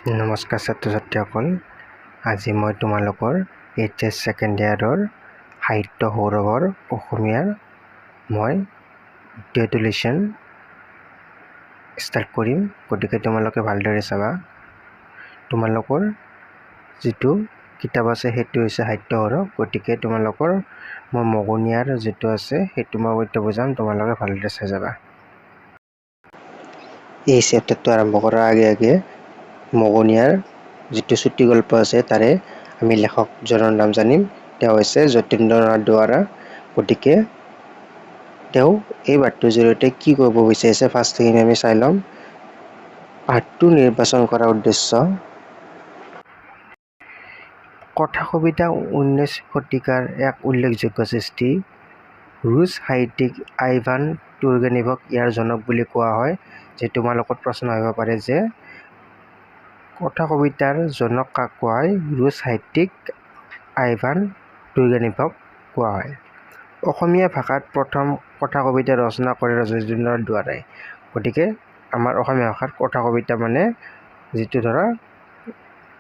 নমস্কাৰ ছাত্ৰ ছাত্ৰীসকল, আজি মই তোমালোকৰ HS ছেকেণ্ড ইয়াৰৰ সাহিত্য সৌৰভৰ অসমীয়াৰ মই দ্বিতীয়টো লেশ্যন ষ্টাৰ্ট কৰিম। গতিকে তোমালোকে ভালদৰে চাবা। তোমালোকৰ যিটো কিতাপ আছে সেইটো হৈছে সাহিত্য সৌৰভ। গতিকে তোমালোকৰ মই মগনিয়াৰ যিটো আছে সেইটো মই এতিয়া বুজাম, তোমালোকে ভালদৰে চাই যাবা। এই চেপ্টাৰটো আৰম্ভ কৰাৰ আগে মগনিয়াৰ যিটো চুটি গল্প আছে তাৰে আমি লেখকজনৰ নাম জানিম। তেওঁ হৈছে যতীন্দ্ৰনাথ দুৱৰা। গতিকে তেওঁ এই বাৰ্তাটোৰ জৰিয়তে কি কৰিব বিচাৰিছে ফাৰ্ষ্টখিনি আমি চাই ল'ম। পাঠটো নিৰ্বাচন কৰাৰ উদ্দেশ্য। কথা কবিতা 19 শতিকাৰ এক উল্লেখযোগ্য সৃষ্টি। ৰুছ সাহিত্যিক আইভান তুৰ্গেনেভক ইয়াৰ জনক বুলি কোৱা হয়। যে তোমালোকৰ প্ৰশ্ন আহিব পাৰে যে কথা কবিতাৰ জনক কাক কোৱা হয়? ৰুছ সাহিত্যিক আইভান তুৰ্গেনেভক কোৱা হয়। অসমীয়া ভাষাত প্ৰথম কথা কবিতা ৰচনা কৰে যতীন্দ্ৰনাথ দুৱৰাই। গতিকে আমাৰ অসমীয়া ভাষাত কথা কবিতা মানে যিটো ধৰা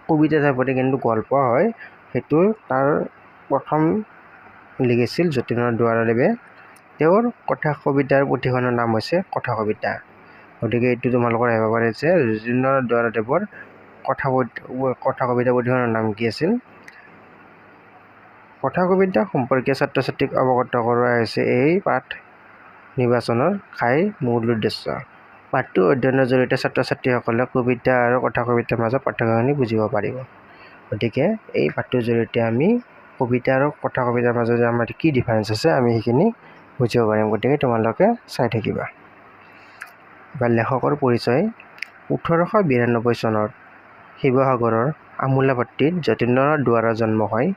কবিতা টাইপতে কিন্তু গল্প হয়, সেইটো তাৰ প্ৰথম লিখিছিল যতীন্দ্ৰনাথ দুৱৰাদেৱে। তেওঁৰ কথা কবিতাৰ পুথিখনৰ নাম হৈছে কথা কবিতা। গতিকে এইটো তোমালোকৰ আহিব পাৰে যে যতীন্দ্ৰনাথ দুৱৰাদেৱৰ কথা কবিতা পুথিখনৰ নাম কি আছিল? কথা কবিতা সম্পৰ্কীয় ছাত্ৰ ছাত্ৰীক অৱগত কৰোৱা হৈছে এই পাঠ নিৰ্বাচনৰ মূল উদ্দেশ্য। পাঠটো অধ্যয়নৰ জৰিয়তে ছাত্ৰ ছাত্ৰীসকলে কবিতা আৰু কথা কবিতাৰ মাজত পাৰ্থক্যখিনি বুজিব পাৰিব। গতিকে এই পাঠটোৰ জৰিয়তে আমি কবিতা আৰু কথা কবিতাৰ মাজত যে আমাৰ কি ডিফাৰেঞ্চ আছে আমি সেইখিনি বুজিব পাৰিম। গতিকে তোমালোকে চাই থাকিবা। এবাৰ লেখকৰ পৰিচয়। 1892 চনত শিৱসাগৰৰ আমোলাপট্টিত যতীন্দ্ৰনাথ দুৱৰাৰ জন্ম হয়।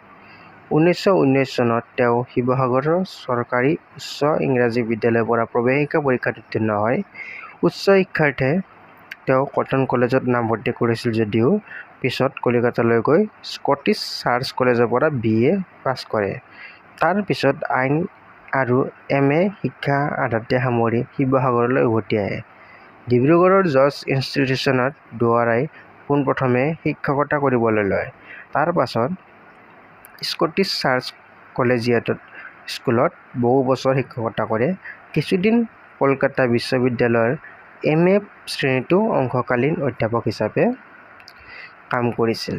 1919 চনত তেওঁ শিৱসাগৰৰ চৰকাৰী উচ্চ ইংৰাজী বিদ্যালয়ৰ পৰা প্ৰৱেশিকা পৰীক্ষাত উত্তীৰ্ণ হয়। উচ্চ শিক্ষাৰ্থে তেওঁ কটন কলেজত নামভৰ্তি কৰিছিল যদিও পিছত কলিকতালৈ গৈ স্কটিছ চাৰ্চ কলেজৰ পৰা BA পাছ কৰে। তাৰ পিছত আইন আৰু MA শিক্ষা আধাতে সামৰি শিৱসাগৰলৈ উভতি আহে। ডিব্ৰুগড়ৰ জৰ্জ ইনষ্টিটিউচনত দুৱৰাই পোনপ্ৰথমে শিক্ষকতা কৰিবলৈ লয়। তাৰ পাছত স্কটিছ চাৰ্চ কলেজিয়েট স্কুলত বহু বছৰ শিক্ষকতা কৰে। কিছুদিন কলকাতা বিশ্ববিদ্যালয়ৰ MA শ্ৰেণীতো অংশকালীন অধ্যাপক হিচাপে কাম কৰিছিল।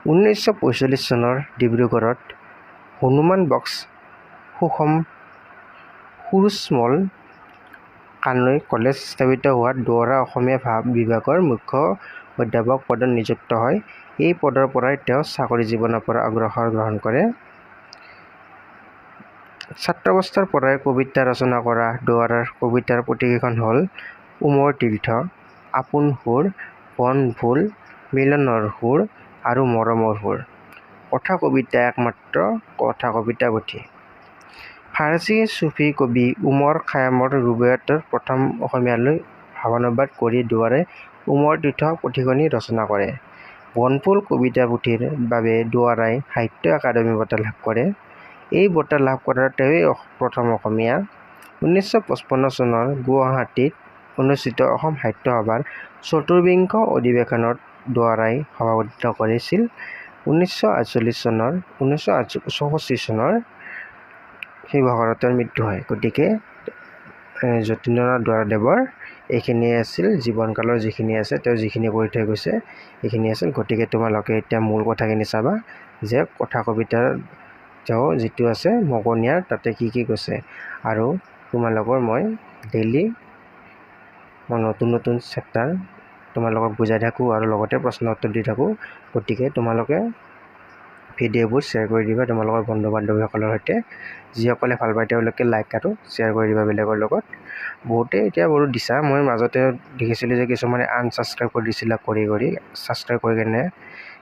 1945 চনৰ ডিব্ৰুগড়ত হনুমান বক্স সুৰশ্মল কানৈ কলেজ স্থাপিত হোৱাত দুৱৰা অসমীয়া বিভাগৰ মুখ্য অধ্যাপক পদত নিযুক্ত হয়। এই পদৰ পৰাই তেওঁ চাকৰি জীৱনৰ পৰা অৱসৰ গ্ৰহণ কৰে। ছাত্ৰাৱস্থাৰ পৰাই কবিতা ৰচনা কৰা দুৱৰাৰ কবিতাৰ পুথিকেইখন হ'ল উমৰ তীৰ্থ, আপোন সুৰ, বন ফুল, মিলনৰ সুৰ আৰু মৰমৰ সুৰ। কথা কবিতা একমাত্ৰ কথা কবিতা পুথি। ফাৰ্চী চুফী কবি উমৰ খায়ামৰ ৰুবায়তৰ প্ৰথম অসমীয়ালৈ ভাৱানুবাদ কৰি দুৱৰাই উমৰ তীৰ্থ পুথিখনি ৰচনা কৰে। বনফুল কবিতা পুথিৰ বাবে দুৱৰাই সাহিত্য একাডেমী বঁটা লাভ কৰে। এই বঁটা লাভ কৰা তেওঁৱেই প্ৰথম অসমীয়া। 1955 চনৰ গুৱাহাটীত অনুষ্ঠিত অসম সাহিত্য সভাৰ চতুৰ্বিংশ অধিৱেশনত দুৱৰাই সভাপতিত্ব কৰিছিল। 1964 চনৰ শিৱসাগৰত তেওঁৰ মৃত্যু হয়। গতিকে যতীন্দ্ৰনাথ দুৱৰাদেৱৰ এইখিনিয়ে আছিল জীৱনকালৰ যিখিনি আছে, তেওঁ যিখিনি কৰি থৈ গৈছে এইখিনি আছিল। গতিকে তোমালোকে এতিয়া মূল কথাখিনি চাবা যে কথা কবিতাৰ তেওঁ যিটো আছে মগনিয়াৰ তাতে কি কি কৈছে। আৰু তোমালোকৰ মই ডেইলি নতুন চেপ্টাৰ তোমালোকক বুজাই থাকোঁ আৰু লগতে প্ৰশ্ন উত্তৰ দি থাকোঁ। গতিকে তোমালোকে ভিডিঅ'বোৰ শ্বেয়াৰ কৰি দিবা তোমালোকৰ বন্ধু বান্ধৱীসকলৰ সৈতে। যিসকলে ভাল পায় তেওঁলোকে লাইক আৰু শ্বেয়াৰ কৰি দিবা বেলেগৰ লগত। বহুতে এতিয়া বাৰু দিছা, মই মাজতে দেখিছিলোঁ যে কিছুমানে আনছাবস্ক্ৰাইব কৰি দিছিলা কৰি ছাবস্ক্ৰাইব কৰি কেনে,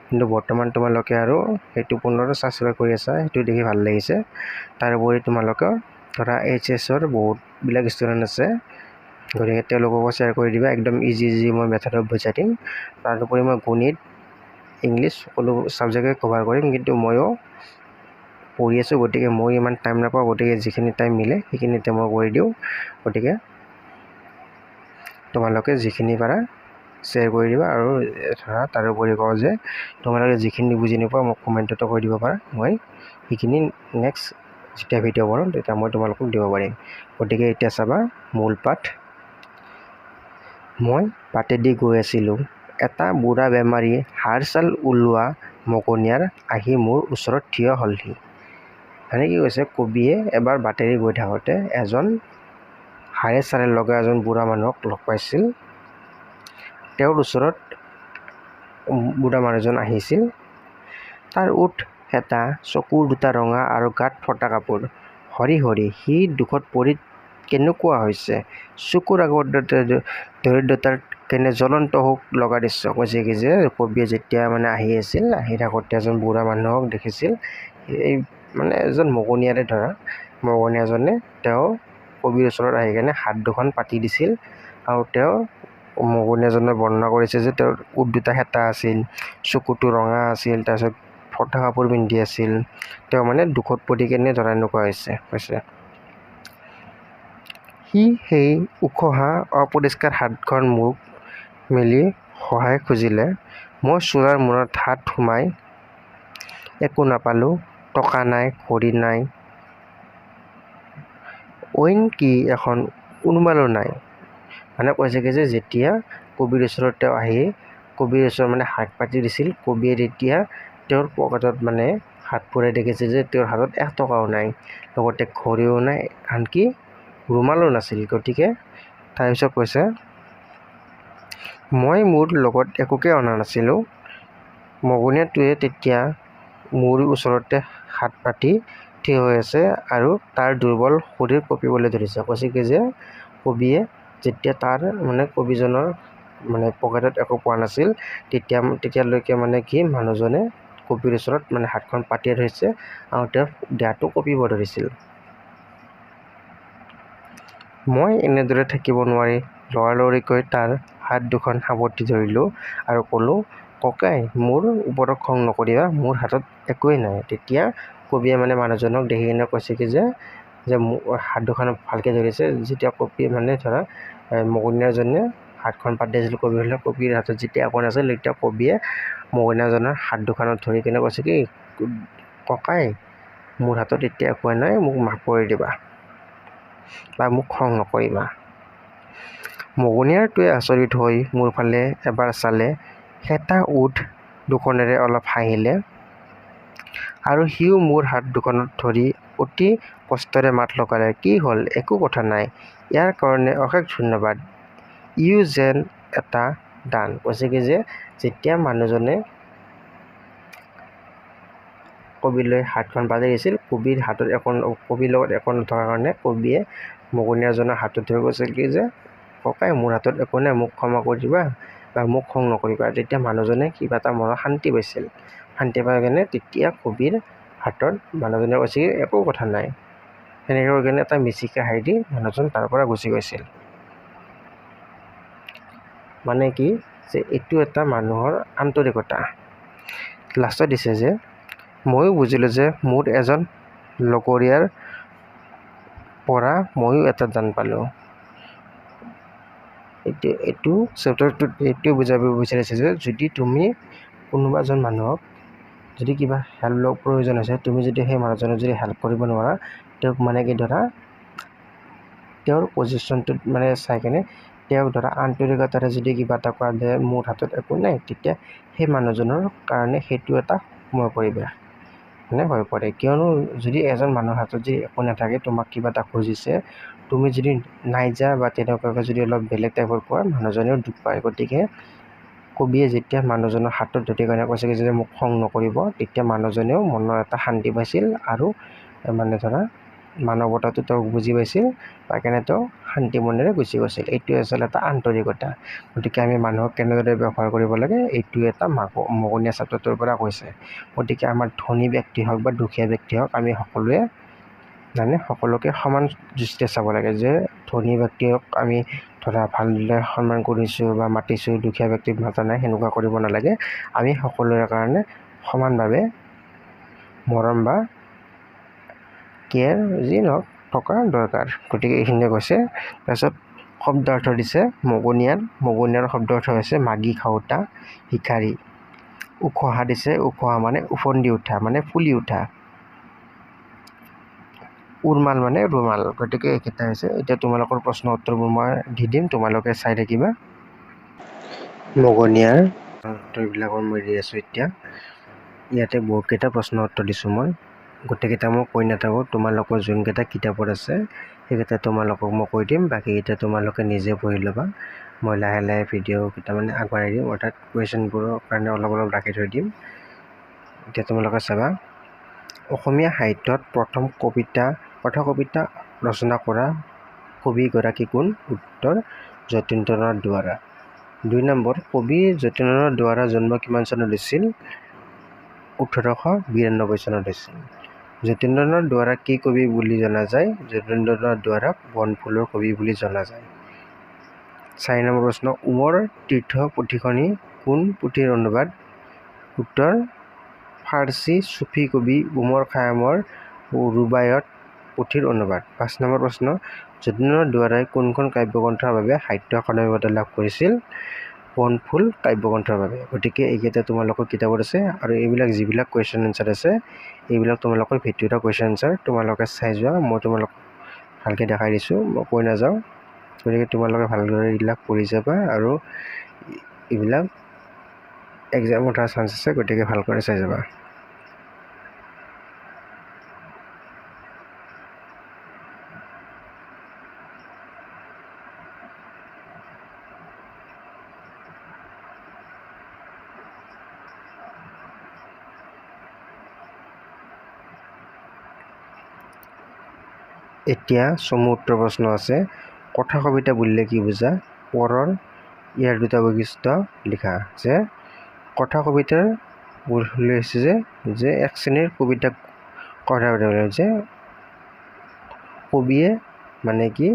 কিন্তু বৰ্তমান তোমালোকে আৰু সেইটো পুনৰ ছাবস্ক্ৰাইব কৰি আছা, সেইটো দেখি ভাল লাগিছে। তাৰোপৰি তোমালোকৰ ধৰা HSৰ বহুতবিলাক ষ্টুডেণ্ট আছে, গতিকে তেওঁলোককো শ্বেয়াৰ কৰি দিবা। একদম ইজি মই মেথডত বুজাই দিম। তাৰোপৰি মই গণিত, ইংলিছ সকলো ছাবজেক্টে কভাৰ কৰিম, কিন্তু ময়ো পঢ়ি আছোঁ। গতিকে মই ইমান টাইম নাপাওঁ, গতিকে যিখিনি টাইম মিলে সেইখিনিতে মই কৰি দিওঁ। গতিকে তোমালোকে যিখিনি পাৰা শ্বেয়াৰ কৰি দিবা আৰু ধৰা তাৰোপৰি কওঁ যে তোমালোকে যিখিনি বুজি নোপোৱা মোক কমেণ্টতো কৈ দিব পাৰা, মই সেইখিনি নেক্সট যেতিয়া ভিডিঅ' বনাম তেতিয়া মই তোমালোকক দিব পাৰিম। গতিকে এতিয়া চাবা মূল পাঠ। মই বাটেদি গৈ আছিলোঁ, এটা বুঢ়া বেমাৰী হাড় ছাল ওলোৱা মগনিয়াৰ আহি মোৰ ওচৰত থিয় হ'লহি। মানে কি কৈছে, কবিয়ে এবাৰ বাটেৰে গৈ থাকোঁতে এজন হাড়ে ছালে লগা এজন বুঢ়া মানুহক লগ পাইছিল। তেওঁৰ ওচৰত বুঢ়া মানুহজন আহিছিল। তাৰ ওঠ এটা, চকুৰ দুটা ৰঙা আৰু গাত ফটা কাপোৰ। হৰি হৰি, সি দুখত পৰি কেনেকুৱা হৈছে, চকুৰ আগত দৰিদ্ৰতাৰ কেনে জ্বলন্ত শোক লগা দৃশ্য। কৈছে কি যে কবিয়ে যেতিয়া মানে আহি আছিল, আহি থাকোঁতে এজন বুঢ়া মানুহক দেখিছিল। এই মানে এজন মগনিয়াৰে ধৰা, মগনিয়াজনে তেওঁ কবিৰ ওচৰত আহি কেনে হাত দুখন পাতি দিছিল আৰু তেওঁ মগনিয়াজনে বৰ্ণনা কৰিছে যে তেওঁৰ ওঠ দুটা হেতা আছিল, চকুটো ৰঙা আছিল, তাৰপিছত ফটা কাপোৰ পিন্ধি আছিল। তেওঁ মানে দুখত পৰি কেনে ধৰা এনেকুৱা হৈছে। সি সেই উখহা অপৰিষ্কাৰ হাতখন মোক মেলি সহায় খুজিলে। মই চোলাৰ মূৰত হাত সোমাই একো নাপালোঁ, টকা নাই, ঘড়ী নাই, অইন কি এখন উৰুমালো নাই। মানে কৈছে কি যে যেতিয়া কবিৰ ওচৰত তেওঁ আহি কবিৰ ওচৰত মানে হাত পাতি দিছিল, কবিয়ে তেতিয়া তেওঁৰ পকেটত মানে হাত ভৰাই দেখিছে যে তেওঁৰ হাতত 1 টকাও নাই, লগতে ঘড়ীও নাই, আনকি ৰুমালো নাছিল। গতিকে তাৰপিছত কৈছে, মই মোৰ লগত একোকে অনা নাছিলোঁ। মগনিয়াটোৱে তেতিয়া মোৰ ওচৰতে হাত পাতি থিয় হৈ আছে আৰু তাৰ দুৰ্বল শৰীৰ কঁপিবলৈ ধৰিছে। কৈছে কি যে কবিয়ে যেতিয়া তাৰ মানে কবিজনৰ মানে পকেটত একো পোৱা নাছিল, তেতিয়ালৈকে মানে কি মানুহজনে কবিৰ ওচৰত মানে হাতখন পাতিয়ে ধৰিছে আৰু তেওঁৰ দেহাটো কঁপিব ধৰিছিল। মই এনেদৰে থাকিব নোৱাৰি লৰালৰিকৈ তাৰ হাত দুখন সাৱটি ধৰিলোঁ আৰু ক'লোঁ, ককাই মোৰ ওপৰত খং নকৰিবা, মোৰ হাতত একোৱেই নাই। তেতিয়া কবিয়ে মানে মানুহজনক দেখি কিনে কৈছে কি যে মোৰ হাত দুখন ভালকৈ ধৰিছে। যেতিয়া কবিয়ে মানে ধৰা মগনিয়াজনে হাতখন পাতি আছিল কবিৰ হাতত যেতিয়া একো নাছিল, তেতিয়া কবিয়ে মগনিয়াজনৰ হাত দুখনত ধৰি কিনে কৈছে কি, ককাই মোৰ হাতত এতিয়া একোৱেই নাই, মোক মাফ কৰি দিবা বা মোক খং নকৰিবা। মগনিয়াৰটোৱে আচৰিত হৈ মোৰ ফালে এবাৰ চালে, হেতা ওঠ দুখনেৰে অলপ হাঁহিলে আৰু সিও মোৰ হাত দুখনত ধৰি অতি কষ্টেৰে মাত লগালে, কি হ'ল, একো কথা নাই, ইয়াৰ কাৰণে অশেষ ধন্যবাদ, ইও যেন এটা দান। কৈছে কি যে যেতিয়া মানুহজনে কবিলৈ হাতখন পাতি দিছিল, কবিৰ লগত একো নথকাৰ কাৰণে কবিয়ে মগনিয়াজনৰ হাতত ধৰি কৈছিল কি যে ককাই মোৰ হাতত একো নাই, মোক ক্ষমা কৰি দিবা বা মোক খং নকৰিবা। তেতিয়া মানুহজনে কিবা এটা মনত শান্তি পাইছিল। শান্তি পাই কেনে তেতিয়া কবিৰ হাতত মানুহজনে কৈছিল একো কথা নাই। সেনেকৈ কৈ কেনে এটা মিচিকে হাঁহি দি মানুহজন তাৰ পৰা গুচি গৈছিল। মানে কি যে এইটো এটা মানুহৰ আন্তৰিকতা। লাষ্টত দিছে যে ময়ো বুজিলোঁ যে মোৰ এজন লগৰীয়াৰ পৰা ময়ো এটা দান পালোঁ। এইটো চেপ্টাৰটোত এইটোৱে বুজাব বিচাৰিছে যে যদি তুমি কোনোবা এজন মানুহক যদি কিবা হেল্পৰ প্ৰয়োজন আছে, তুমি যদি সেই মানুহজনক যদি হেল্প কৰিব নোৱাৰা, তেওঁক মানে কি ধৰা তেওঁৰ পজিশ্যনটোত মানে চাই কেনে তেওঁক ধৰা আন্তৰিকতাৰে যদি কিবা এটা কোৱা যে মোৰ হাতত একো নাই, তেতিয়া সেই মানুহজনৰ কাৰণে সেইটো এটা সময় পৰিৱেশ মানে হৈ পৰে। কিয়নো যদি এজন মানুহৰ হাতত যদি একো নাথাকে, তোমাক কিবা এটা খুজিছে, তুমি যদি নাই যা বা তেনেকুৱাকৈ যদি অলপ বেলেগ টাইপৰ কোৱা, মানুহজনেও দুখ পায়। গতিকে কবিয়ে যেতিয়া মানুহজনৰ হাতত ধৰি কেনে কৈছে যে মোক খং নকৰিব, তেতিয়া মানুহজনেও মনৰ এটা শান্তি পাইছিল আৰু মানে ধৰা মানৱতাটো তেওঁক বুজি পাইছিল, পাই কেনে তেওঁ শান্তি মনেৰে গুচি গৈছিল। এইটোৱে আছিল এটা আন্তৰিকতা। গতিকে আমি মানুহক কেনেদৰে ব্যৱহাৰ কৰিব লাগে, এইটো এটা মগনিয়া চেপ্টাৰটোৰ পৰা কৈছে। গতিকে আমাৰ ধনী ব্যক্তি হওক বা দুখীয়া ব্যক্তি হওক, আমি সকলোকে সমান দৃষ্টিৰে চাব লাগে। যে ধনী ব্যক্তিক আমি ধৰা ভালদৰে সন্মান কৰিছোঁ বা মাতিছোঁ, দুখীয়া ব্যক্তিক মাতা নাই, সেনেকুৱা কৰিব নালাগে। আমি সকলোৰে কাৰণে সমানভাৱে মৰম বা কেয়াৰ যি নহওক থকা দৰকাৰ। গতিকে এইখিনিয়ে কৈছে। তাৰপিছত শব্দ অৰ্থ দিছে মগনিয়াৰ শব্দ অৰ্থ হৈছে মাগি খাওঁতা ভিখাৰী। উখহা দিছে, উখহা মানে উফন্দি উঠা মানে ফুলি উঠা। উৰমাল মানে ৰুমাল। গতিকে এইকেইটা হৈছে। এতিয়া তোমালোকৰ প্ৰশ্ন উত্তৰবোৰ মই দি দিম, তোমালোকে চাই থাকিবা। মগনিয়াৰ উত্তৰবিলাকৰ মই দি আছোঁ এতিয়া। ইয়াতে বহুতকেইটা প্ৰশ্ন উত্তৰ দিছোঁ মই। গোটেইকেইটা মই কৈ নাথাকোঁ, তোমালোকৰ যোনকেইটা কিতাপত আছে সেইকেইটা তোমালোকক মই কৈ দিম, বাকীকেইটা তোমালোকে নিজে পঢ়ি ল'বা। মই লাহে লাহে ভিডিঅ'কেইটা মানে আগবঢ়াই দিম, অৰ্থাৎ কুৱেশ্যনবোৰৰ কাৰণে অলপ অলপ ৰাখি থৈ দিম। এতিয়া তোমালোকে চাবা। অসমীয়া সাহিত্যত প্ৰথম কথা কবিতা ৰচনা কৰা কবিগৰাকী কোন? উত্তৰ যতীন্দ্ৰনাথ দুৱৰা। ২ নম্বৰ, কবি যতীন্দ্ৰনাথ দুৱৰাৰ জন্ম কিমান চনত হৈছিল? 1892 চনত হৈছিল। যতীন্দ্ৰনাথ দুৱৰাক কি কবি বুলি জনা যায়? যতীন্দ্ৰনাথ দুৱৰাক বনফুলৰ কবি বুলি জনা যায়। ৪ নম্বৰ প্ৰশ্ন, উমৰ তীৰ্থ পুথিখনি কোন পুথিৰ অনুবাদ? উত্তৰ ফাৰ্চী চুফী কবি উমৰ খায়ামৰ ৰুবায়ত পুথিৰ অনুবাদ। ৫ নম্বৰ প্ৰশ্ন, যতীন্দ্ৰনাথ দুৱৰাই কোনখন কাব্যগ্ৰন্থৰ বাবে সাহিত্য একাডেমী বঁটা লাভ কৰিছিল? বনফুল কাব্যগ্ৰন্থৰ বাবে। গতিকে এইকেইটা তোমালোকৰ কিতাপত আছে, আৰু এইবিলাক যিবিলাক কুৱেশ্যন এনচাৰ আছে এইবিলাক তোমালোকৰ ভিডিঅ'ৰ কুৱেশ্যন এনচাৰ তোমালোকে চাই যোৱা। মই তোমালোকক ভালকৈ দেখাই দিছোঁ, মই কৈ নাযাওঁ। গতিকে তোমালোকে ভালদৰে এইবিলাক পঢ়ি যাবা, আৰু এইবিলাক এক্সাম উঠাৰ চান্স আছে, গতিকে ভালকৈ চাই যাবা। এতিয়া চমু উত্তৰ প্ৰশ্ন আছে। কথা কবিতা বুলিলে কি বুজা? পৰৰ ইয়াৰ দুটা বৈশিষ্ট্য লিখা। যে কথা কবিতাৰ বুলি হৈছে যে এক শ্ৰেণীৰ কবিতাক কথা যে কবিয়ে মানে কি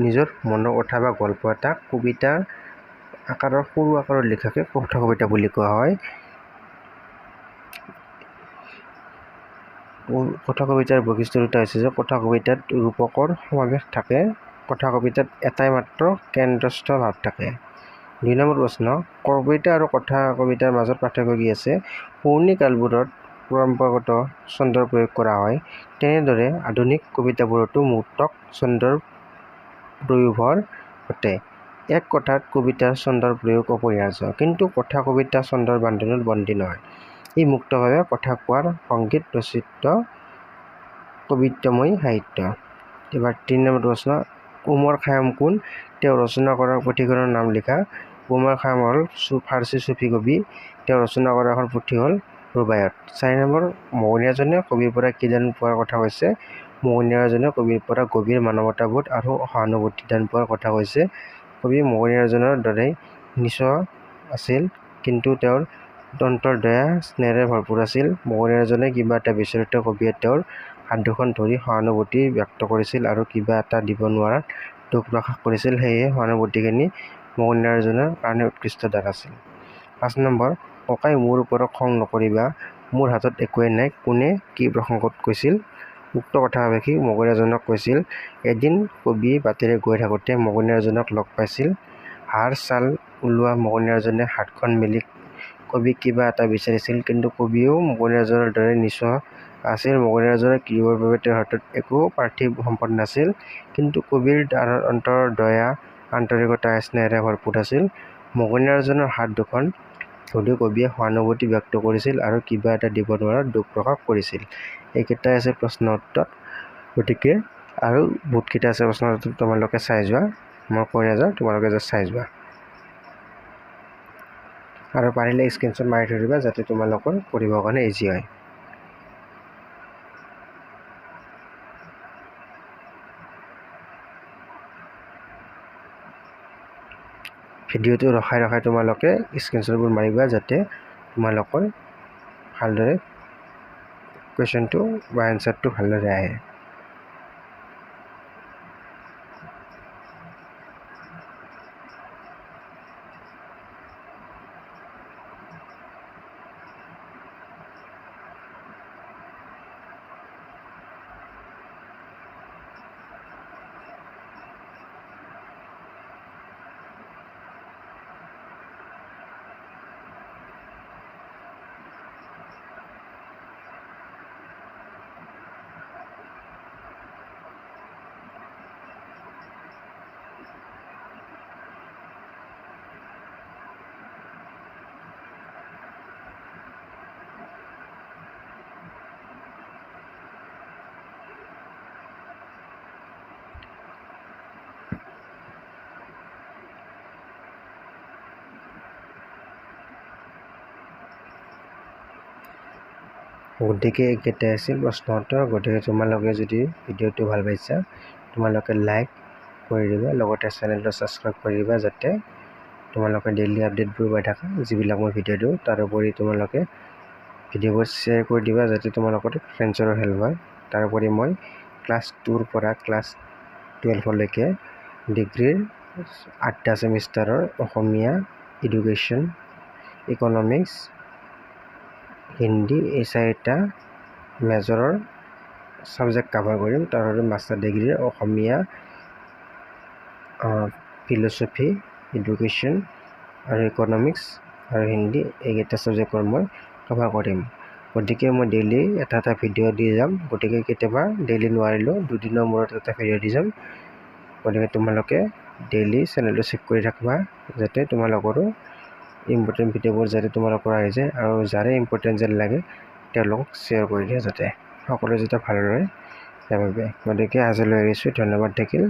নিজৰ মনৰ কথা বা গল্প এটা কবিতাৰ আকাৰৰ সৰু আকাৰত লিখাকে কথা কবিতা বুলি কোৱা হয়। কথা কবিতাৰ বৈশিষ্ট্য দুটা হৈছে যে কথা কবিতাত ৰূপকৰ সমাৱেশ থাকে, কথা কবিতাত এটাই মাত্ৰ কেন্দ্ৰস্থ ভাৱ থাকে। ২ নম্বৰ প্ৰশ্ন, কবিতা আৰু কথা কবিতাৰ মাজত পাৰ্থক্য কি আছে? পুৰণি কালবোৰত পৰম্পৰাগত ছন্দৰ প্ৰয়োগ কৰা হয়, তেনেদৰে আধুনিক কবিতাবোৰতো মুক্তক ছন্দৰ প্ৰয়োভৰ ঘটে। এক কথাত কবিতাৰ ছন্দৰ প্ৰয়োগ অপৰিহাৰ্য, কিন্তু কথা কবিতা ছন্দৰ বান্ধোনত বন্দী নহয়। ই মুক্তভাৱে কথা কোৱাৰ সংগীত ৰচিত কবিত্বময়ী সাহিত্য। এবাৰ ৩ নম্বৰ প্ৰশ্ন, উমৰ খায়াম কোন? তেওঁ ৰচনা কৰা পুথিখনৰ নাম লিখা। উমৰ খায়াম হ'ল ফাৰ্চী চুফী কবি। তেওঁ ৰচনা কৰা এখন পুথি হ'ল ৰুবায়ত। ৪ নম্বৰ, মগনিয়াৰজনে কবিৰ পৰা কি দান পোৱাৰ কথা কৈছে? মগনিয়াৰজনে কবিৰ পৰা গভীৰ মানৱতাবোধ আৰু সহানুভূতি দান পোৱাৰ কথা কৈছে। কবি মগনিয়াৰজনৰ দৰেই নিচ আছিল, কিন্তু তেওঁৰ অন্তৰ্দয়া স্নেহেৰে ভৰপূৰ আছিল। মগনিয়াৰজনে কিবা এটা বিচাৰোঁতে কবিয়ে তেওঁৰ হাত দুখন ধৰি সহানুভূতি ব্যক্ত কৰিছিল আৰু কিবা এটা দিব নোৱাৰাত দুখ প্ৰকাশ কৰিছিল। সেয়ে সহানুভূতিখিনি মগনিয়াৰজনৰ কাৰণে উৎকৃষ্ট দান আছিল। ৫ নম্বৰ, ককাই মোৰ ওপৰত খং নকৰিবা, মোৰ হাতত একোৱেই নাই কোনে কি প্ৰসংগত কৈছিল? উক্ত কথাভাষী মগনিয়াৰজনক কৈছিল। এদিন কবি বাটেৰে গৈ থাকোঁতে মগনিয়াৰজনক লগ পাইছিল। হাৰ ছাল ওলোৱা মগনিয়াৰজনে হাতখন মেলি কবিক কিবা এটা বিচাৰিছিল, কিন্তু কবিও মগনিয়াৰজনৰ দৰে নিচ আছিল। মগনিয়াৰজনে কিনিবৰ বাবে তেওঁৰ হাতত একো পাৰ্থিৱ সম্পদ নাছিল, কিন্তু কবিৰ অন্তৰ্দয়া আন্তৰিকতা স্নেহেৰে ভৰপূৰ আছিল। মগনিয়াৰজনৰ হাত দুখন ধৰি কবিয়ে সহানুভূতি ব্যক্ত কৰিছিল আৰু কিবা এটা দিব নোৱাৰাত দুখ প্ৰকাশ কৰিছিল। এইকেইটাই আছে প্ৰশ্ন উত্তৰ। গতিকে আৰু বহুতকেইটা আছে প্ৰশ্ন উত্তৰ, তোমালোকে চাই যোৱা। মই কৈ নাযাওঁ, তোমালোকে জাষ্ট চাই যোৱা। আৰু পাৰিলে স্ক্ৰীনশ্বট মাৰি থৈ দিবা, যাতে তোমালোকৰ পঢ়িবৰ কাৰণে ইজি হয়। ভিডিঅ'টো ৰখাই ৰখাই তোমালোকে স্ক্ৰীনশ্বটবোৰ মাৰিবা, যাতে তোমালোকৰ ভালদৰে কুৱেশ্যনটো বা এনচাৰটো ভালদৰে আহে। গতিকে এইকেইটাই আছিল প্ৰশ্ন উত্তৰ। গতিকে তোমালোকে যদি ভিডিঅ'টো ভাল পাইছা তোমালোকে লাইক কৰি দিবা, লগতে চেনেলটো ছাবস্ক্ৰাইব কৰি দিবা যাতে তোমালোকে ডেইলি আপডেটবোৰ পাই থাকা যিবিলাক মই ভিডিঅ' দিওঁ। তাৰোপৰি তোমালোকে ভিডিঅ'বোৰ শ্বেয়াৰ কৰি দিবা যাতে তোমালোকৰ ফ্ৰেণ্ডছৰো হেল্প হয়। তাৰোপৰি মই ক্লাছ 2ৰ পৰা ক্লাছ 12লৈকে ডিগ্ৰীৰ 8টা ছেমিষ্টাৰৰ অসমীয়া, এডুকেশ্যন, ইকনমিক্স, হিন্দী এই 4টা মেজৰৰ ছাবজেক্ট কাভাৰ কৰিম। তাৰোপৰি মাষ্টাৰ ডিগ্ৰীৰ অসমীয়া, ফিল'চফি, এডুকেশ্যন আৰু ইকনমিক্স আৰু হিন্দী এইকেইটা ছাবজেক্টৰ মই কভাৰ কৰিম। গতিকে মই ডেইলি এটা ভিডিঅ' দি যাম। গতিকে কেতিয়াবা ডেইলি নোৱাৰিলেও দুদিনৰ মূৰত এটা ভিডিঅ' দি যাম। গতিকে তোমালোকে ডেইলি চেনেলটো চেক কৰি থাকিবা যাতে তোমালোকৰো ইম্পৰ্টেণ্ট ভিডিঅ'বোৰ যাতে তোমালোকৰ আহি যায় আৰু যাৰে ইম্পৰ্টেণ্ট যেন লাগে তেওঁলোকক শ্বেয়াৰ কৰি দিয়া যাতে সকলোৱে যাতে ভালদৰে সেইবাবে। গতিকে আজিলৈ এৰিছোঁ। ধন্যবাদ থাকিল।